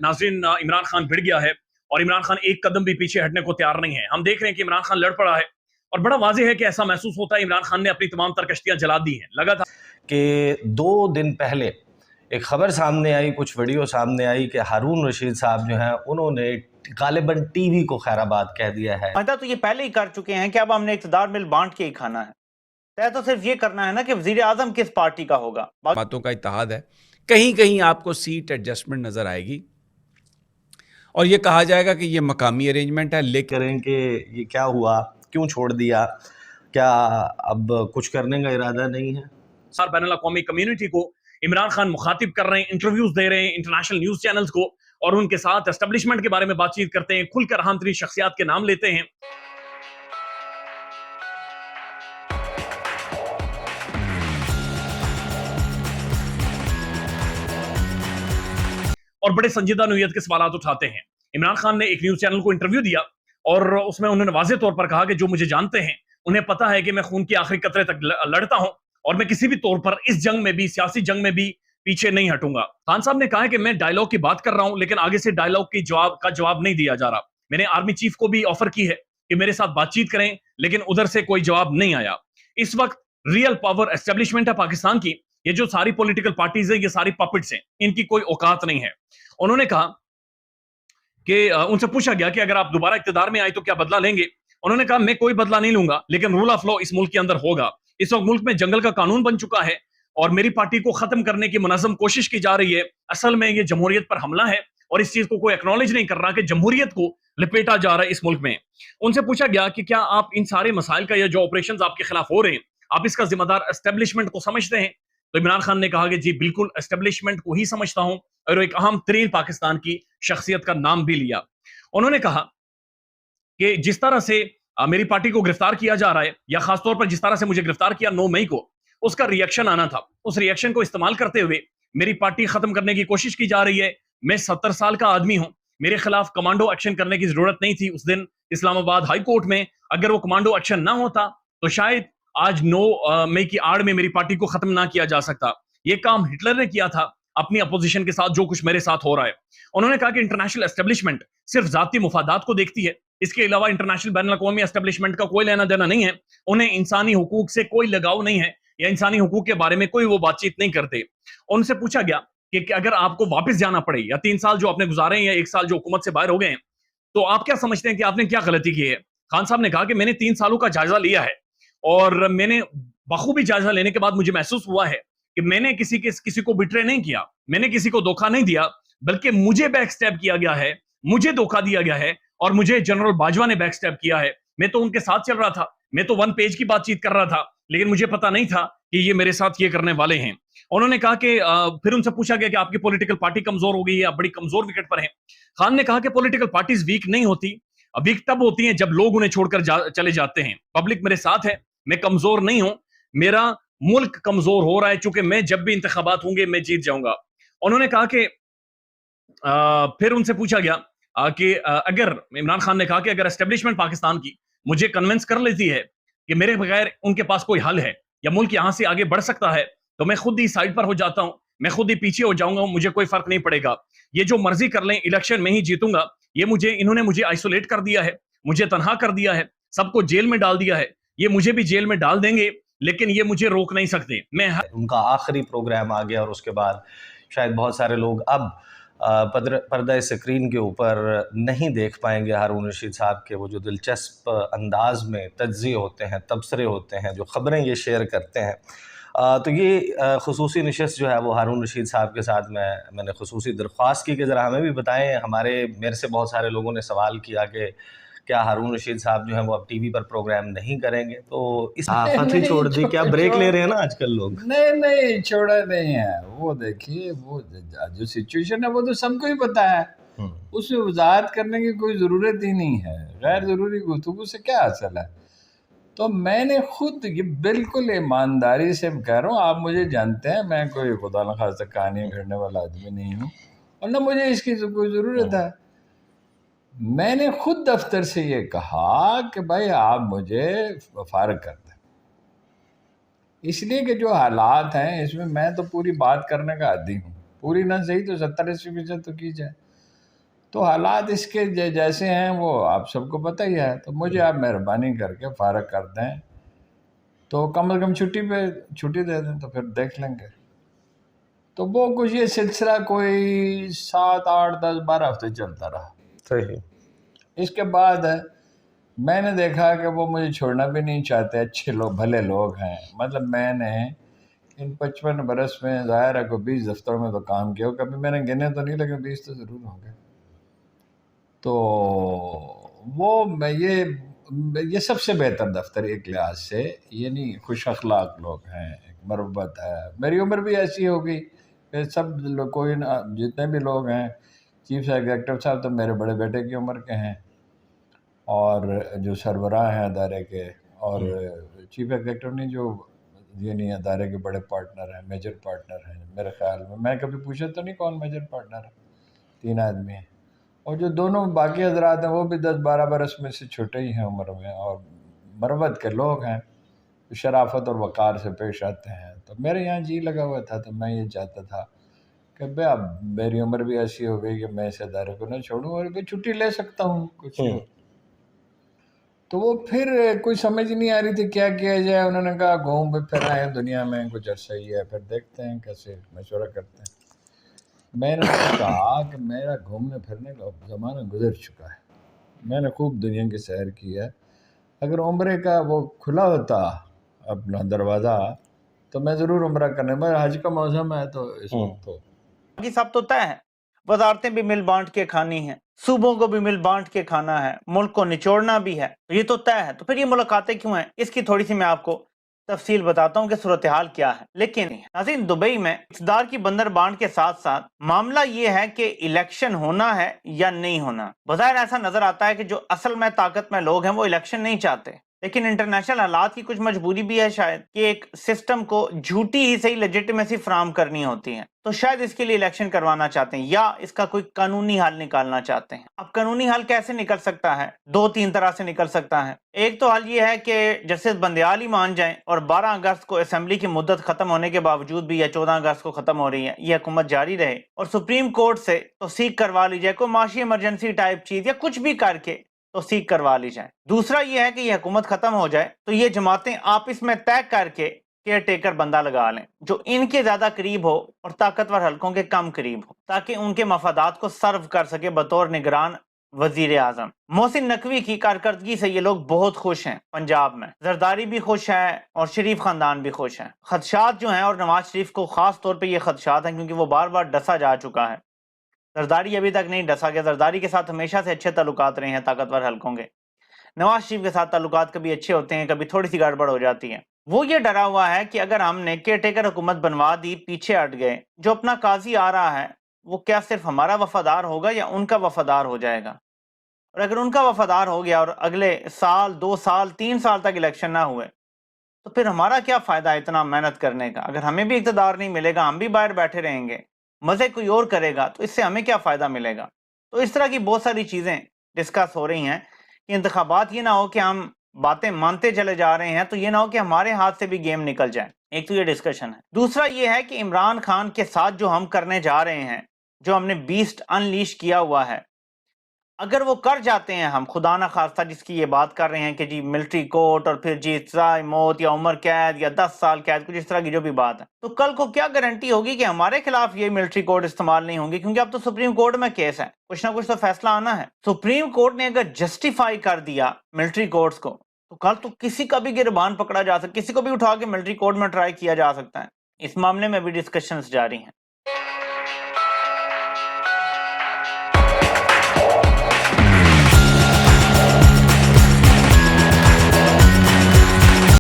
नाज़रीन, इमरान खान भिड़ गया है और इमरान खान एक कदम भी पीछे हटने को तैयार नहीं है। हम देख रहे हैं कि इमरान खान लड़ पड़ा है और बड़ा वाज़ेह है कि ऐसा महसूस होता है इमरान खान ने अपनी तमाम तर कश्तियां जला दी हैं। लगातार कि 2 दिन पहले एक खबर सामने आई, कुछ वीडियो सामने आई कि हारून रशीद साहब जो हैं उन्होंने गालिबन टीवी को खैराबाद कह दिया है। वादा तो ये पहले ही कर चुके हैं कि अब हमने इक़्तिदार मिल बांट के ही खाना है। तय तो सिर्फ ये करना है ना कि वज़ीर आज़म किस पार्टी का होगा। बातों का इत्तेहाद है, कहीं कहीं आपको सीट एडजस्टमेंट नजर आएगी और ये कहा जाएगा कि ये मकामी अरेंजमेंट है, लेकिन करें कि ये क्या हुआ, क्यों छोड़ दिया, क्या अब कुछ करने का इरादा नहीं है। बैनुल अक़वामी कम्युनिटी को इमरान खान मुखातिब कर रहे हैं, इंटरव्यूज दे रहे हैं इंटरनेशनल न्यूज चैनल्स को और उनके साथ एस्टेब्लिशमेंट के बारे में बातचीत करते हैं, खुलकर अहम तरीन शख्सियात के नाम लेते हैं। और बड़े संजीदा नौइयत के सवाल उठाते हैं। इमरान खान ने एक न्यूज चैनल को इंटरव्यू दिया और उसमें उन्होंने वाज़ेह तौर पर कहा कि जो मुझे जानते हैं उन्हें पता है कि मैं खून की आखिरी कतरे तक लड़ता हूं और मैं किसी भी तौर पर इस जंग में भी, सियासी जंग में भी पीछे नहीं हटूंगा। खान साहब ने कहा है कि मैं डायलॉग की बात कर रहा हूं लेकिन आगे से डायलॉग की जवाब नहीं दिया जा रहा। मैंने आर्मी चीफ को भी ऑफर की है कि मेरे साथ बातचीत करें लेकिन उधर से कोई जवाब नहीं आया। इस वक्त रियल पावर एस्टेब्लिशमेंट है पाकिस्तान की, ये जो सारी पॉलिटिकल पार्टीज है ये सारी पपेट्स हैं, इनकी कोई औकात नहीं है। उन्होंने कहा कि उनसे पूछा गया कि अगर आप दोबारा इक़्तिदार में आए तो क्या बदला लेंगे। उन्होंने कहा मैं कोई बदला नहीं लूंगा लेकिन रूल ऑफ लॉ इस मुल्क के अंदर होगा। इस वक्त मुल्क में जंगल का कानून बन चुका है और मेरी पार्टी को खत्म करने की मुनज़्ज़म कोशिश की जा रही है। असल में ये जमहूरियत पर हमला है और इस चीज को कोई एक्नॉलेज नहीं कर रहा कि जमहूरियत को लपेटा जा रहा है इस मुल्क में। उनसे पूछा गया कि क्या आप इन सारे मसाइल का, या जो ऑपरेशन आपके खिलाफ हो रहे हैं, आप इसका जिम्मेदार एस्टेब्लिशमेंट को समझते हैं? तो इमरान खान ने कहा कि जी बिल्कुल एस्टेब्लिशमेंट को ही समझता हूं और एक अहम तरीन पाकिस्तान की शख्सियत का नाम भी लिया। उन्होंने कहा कि जिस तरह से मेरी पार्टी को गिरफ्तार किया जा रहा है, या खासतौर पर जिस तरह से मुझे गिरफ्तार किया 9 मई को, उसका रिएक्शन आना था। उस रिएक्शन को इस्तेमाल करते हुए मेरी पार्टी खत्म करने की कोशिश की जा रही है। मैं 70 साल का आदमी हूं, मेरे खिलाफ कमांडो एक्शन करने की जरूरत नहीं थी उस दिन इस्लामाबाद हाई कोर्ट में। अगर वो कमांडो एक्शन ना होता तो शायद आज 9 मई की आड़ में मेरी पार्टी को खत्म ना किया जा सकता। ये काम हिटलर ने किया था अपनी अपोजिशन के साथ, जो कुछ मेरे साथ हो रहा है। उन्होंने कहा कि इंटरनेशनल एस्टेब्लिशमेंट सिर्फ जाती मुफादात को देखती है, इसके अलावा इंटरनेशनल बैनुल अक़वामी एस्टेब्लिशमेंट का कोई लेना देना नहीं है। उन्हें इंसानी हुकूक से कोई लगाव नहीं है या इंसानी हुकूक के बारे में कोई वो बातचीत नहीं करते। उनसे पूछा गया कि अगर आपको वापस जाना पड़े, या 3 साल जो आपने गुजारे हैं या 1 साल जो हुकूमत से बाहर हो गए हैं, तो आप क्या समझते हैं कि आपने क्या गलती की है? खान साहब ने कहा कि मैंने 3 सालों का जायजा लिया है और मैंने बखूबी जायजा लेने के बाद मुझे महसूस हुआ है कि मैंने किसी को बिट्रे नहीं किया, मैंने किसी को धोखा नहीं दिया, बल्कि मुझे बैक स्टैब किया गया है, मुझे धोखा दिया गया है और मुझे जनरल बाजवा ने बैक स्टैब किया है। मैं तो उनके साथ चल रहा था, मैं तो 1 पेज की बातचीत कर रहा था, लेकिन मुझे पता नहीं था कि ये मेरे साथ ये करने वाले हैं। उन्होंने कहा कि फिर उनसे पूछा गया कि आपकी पॉलिटिकल पार्टी कमजोर हो गई है, आप बड़ी कमजोर विकेट पर हैं। खान ने कहा कि पॉलिटिकल पार्टीज वीक नहीं होती, वीक तब होती हैं जब लोग उन्हें छोड़कर चले जाते हैं। पब्लिक मेरे साथ है, मैं कमजोर नहीं हूं, मेरा मुल्क कमजोर हो रहा है, चूंकि मैं जब भी इंतखाबात होंगे मैं जीत जाऊंगा। उन्होंने कहा कि फिर उनसे पूछा गया कि अगर, इमरान खान ने कहा कि अगर एस्टेब्लिशमेंट पाकिस्तान की मुझे कन्विंस कर लेती है कि मेरे बगैर उनके पास कोई हल है या मुल्क यहां से आगे बढ़ सकता है, तो मैं खुद ही साइड पर हो जाता हूं, मैं खुद ही पीछे हो जाऊंगा, मुझे कोई फर्क नहीं पड़ेगा। ये जो मर्जी कर लें, इलेक्शन में ही जीतूंगा। इन्होंने मुझे आइसोलेट कर दिया है, मुझे तनहा कर दिया है, सबको जेल में डाल दिया है, ये मुझे भी जेल में डाल देंगे लेकिन ये मुझे रोक नहीं सकते। उनका आखिरी प्रोग्राम आ गया और उसके बाद शायद बहुत सारे लोग अब पर्दा स्क्रीन के ऊपर नहीं देख पाएंगे हारून रशीद साहब के वो जो दिलचस्प अंदाज में तज्ज़िये होते हैं, तबसरे होते हैं, जो ख़बरें ये शेयर करते हैं। तो ये ख़ुसूसी नशिस्त जो है वो हारून रशीद साहब के साथ मैंने ख़ुसूसी दरख्वास्त की कि ज़रा हमें भी बताएं। मेरे से बहुत सारे लोगों ने सवाल किया कि क्या हारून रशीद साहब जो हैं वो अब टीवी पर प्रोग्राम नहीं करेंगे, तो इस आफत ही छोड़ दी। क्या ब्रेक ले रहे हैं ना आजकल लोग? नहीं छोड़ा नहीं है। वो देखिए, वो जो सिचुएशन है वो तो सबको ही पता है, उसमें वजाहत करने की कोई ज़रूरत ही नहीं है। गैर ज़रूरी गुफ्तगू से क्या हासिल है? तो मैंने खुद ये बिल्कुल ईमानदारी से कह रहा हूँ, आप मुझे जानते हैं, मैं कोई खुदा न खास्ता कहानियाँ घड़ने वाला आदमी नहीं हूँ और न मुझे इसकी कोई ज़रूरत है। मैंने खुद दफ्तर से ये कहा कि भाई आप मुझे फारग कर दें, इसलिए कि जो हालात हैं इसमें मैं तो पूरी बात करने का आदी हूँ, पूरी ना सही तो 70-80% तो की जाए। تو حالات اس کے جیسے ہیں وہ آپ سب کو پتہ ہی ہے. تو مجھے آپ مہربانی کر کے فارغ کر دیں, تو کم از کم چھٹی دے دیں تو پھر دیکھ لیں گے. تو وہ کچھ یہ سلسلہ کوئی 7 8 10 12 ہفتے چلتا رہا. صحیح. اس کے بعد میں نے دیکھا کہ وہ مجھے چھوڑنا بھی نہیں چاہتے. اچھے لوگ, بھلے لوگ ہیں. مطلب میں نے ان 55 برس میں ظاہر ہے کوئی 20 دفتروں میں تو کام کیا, کبھی میں نے گنے تو نہیں, لیکن 20 تو ضرور ہوں گے. تو وہ یہ سب سے بہتر دفتر ایک لحاظ سے, یعنی خوش اخلاق لوگ ہیں, مربت ہے. میری عمر بھی ایسی ہو گئی کہ سب کوئی جتنے بھی لوگ ہیں, چیف ایگزیکٹو صاحب تو میرے بڑے بیٹے کی عمر کے ہیں, اور جو سربراہ ہیں ادارے کے, اور چیف ایگزیکٹو نہیں جو یعنی ادارے کے بڑے پارٹنر ہیں, میجر پارٹنر ہیں میرے خیال میں کبھی پوچھا تو نہیں کون میجر پارٹنر ہے, 3 آدمی ہیں. اور جو دونوں باقی حضرات ہیں وہ بھی 10 12 برس میں سے چھوٹے ہی ہیں عمر میں, اور مروت کے لوگ ہیں, شرافت اور وقار سے پیش آتے ہیں. تو میرے یہاں جی لگا ہوا تھا, تو میں یہ چاہتا تھا کہ بھئی اب میری عمر بھی ایسی ہو گئی کہ میں اس ادارے کو نہ چھوڑوں, اور بھی چھٹی لے سکتا ہوں کچھ. تو وہ پھر کوئی سمجھ نہیں آ رہی تھی کیا کیا جائے. انہوں نے کہا گھوم پھر آئے دنیا میں, کچھ عرصہ ہی ہے, پھر دیکھتے ہیں کیسے مشورہ کرتے ہیں. میں نے کہا کہ میرا گھومنے پھرنے کا زمانہ گزر چکا ہے, میں نے خوب دنیا کی سیر کی ہے. اگر عمرے کا وہ کھلا ہوتا اپنا دروازہ تو میں ضرور عمرہ کرنے, میں حج کا موسم ہے تو اس وقت تو باقی سب تو طے ہے, وزارتیں بھی مل بانٹ کے کھانی ہیں, صوبوں کو بھی مل بانٹ کے کھانا ہے, ملک کو نچوڑنا بھی ہے, یہ تو طے ہے. تو پھر یہ ملاقاتیں کیوں ہیں؟ اس کی تھوڑی سی میں آپ کو تفصیل بتاتا ہوں کہ صورتحال کیا ہے. لیکن ناظرین, دبئی میں اقتدار کی بندر بانٹ کے ساتھ ساتھ معاملہ یہ ہے کہ الیکشن ہونا ہے یا نہیں ہونا. بظاہر ایسا نظر آتا ہے کہ جو اصل میں طاقت میں لوگ ہیں وہ الیکشن نہیں چاہتے, لیکن انٹرنیشنل حالات کی کچھ مجبوری بھی ہے شاید, کہ ایک سسٹم کو جھوٹی ہی صحیح لیجٹیمیسی فراہم کرنی ہوتی ہے, تو شاید اس کے لیے الیکشن کروانا چاہتے ہیں یا اس کا کوئی قانونی حل نکالنا چاہتے ہیں. اب قانونی حل کیسے نکل سکتا ہے؟ 2-3 طرح سے نکل سکتا ہے. ایک تو حل یہ ہے کہ جسٹس بندیال ہی مان جائیں اور 12 اگست کو اسمبلی کی مدت ختم ہونے کے باوجود بھی, یا 14 اگست کو ختم ہو رہی ہے, یہ حکومت جاری رہے, اور سپریم کورٹ سے توثیق کروا لی جائے, کوئی معاشی ایمرجنسی ٹائپ چیز یا کچھ بھی کر کے توثیق کروا لی جائے. دوسرا یہ ہے کہ یہ حکومت ختم ہو جائے تو یہ جماعتیں آپس میں طے کر کے کیئر ٹیکر بندہ لگا لیں جو ان کے زیادہ قریب ہو اور طاقتور حلقوں کے کم قریب ہو, تاکہ ان کے مفادات کو سرو کر سکے بطور نگران وزیر اعظم. محسن نقوی کی کارکردگی سے یہ لوگ بہت خوش ہیں. پنجاب میں زرداری بھی خوش ہے اور شریف خاندان بھی خوش ہیں. خدشات جو ہیں, اور نواز شریف کو خاص طور پہ یہ خدشات ہیں کیونکہ وہ بار بار ڈسا جا چکا ہے, زرداری ابھی تک نہیں ڈسا گیا. زرداری کے ساتھ ہمیشہ سے اچھے تعلقات رہے ہیں طاقتور حلقوں کے. نواز شریف کے ساتھ تعلقات کبھی اچھے ہوتے ہیں, کبھی تھوڑی سی گڑبڑ ہو جاتی ہے. وہ یہ ڈرا ہوا ہے کہ اگر ہم نے کیئر ٹیکر حکومت بنوا دی, پیچھے ہٹ گئے, جو اپنا قاضی آ رہا ہے وہ کیا صرف ہمارا وفادار ہوگا یا ان کا وفادار ہو جائے گا؟ اور اگر ان کا وفادار ہو گیا اور اگلے سال 2 سال 3 سال تک الیکشن نہ ہوئے تو پھر ہمارا کیا فائدہ اتنا محنت کرنے کا؟ اگر ہمیں بھی اقتدار نہیں ملے گا, ہم بھی باہر بیٹھے رہیں گے, مزے کوئی اور کرے گا, تو اس سے ہمیں کیا فائدہ ملے گا؟ تو اس طرح کی بہت ساری چیزیں ڈسکس ہو رہی ہیں کہ انتخابات یہ نہ ہو کہ ہم باتیں مانتے چلے جا رہے ہیں, تو یہ نہ ہو کہ ہمارے ہاتھ سے بھی گیم نکل جائے. ایک تو یہ ڈسکشن ہے. دوسرا یہ ہے کہ عمران خان کے ساتھ جو ہم کرنے جا رہے ہیں, جو ہم نے بیسٹ انلیش کیا ہوا ہے, اگر وہ کر جاتے ہیں, ہم خدا نہ خواستہ جس کی یہ بات کر رہے ہیں کہ جی ملٹری کورٹ اور پھر جی سزائے موت یا عمر قید یا 10 سال قید, کچھ اس طرح کی جو بھی بات ہے, تو کل کو کیا گارنٹی ہوگی کہ ہمارے خلاف یہ ملٹری کورٹ استعمال نہیں ہوں گی؟ کیونکہ اب تو سپریم کورٹ میں کیس ہے, کچھ نہ کچھ تو فیصلہ آنا ہے. سپریم کورٹ نے اگر جسٹیفائی کر دیا ملٹری کورٹس کو تو کل تو کسی کا بھی گربان پکڑا جا سکتا, کسی کو بھی اٹھا کے ملٹری کورٹ میں ٹرائی کیا جا سکتا ہے. اس معاملے میں بھی ڈسکشنز جاری ہیں.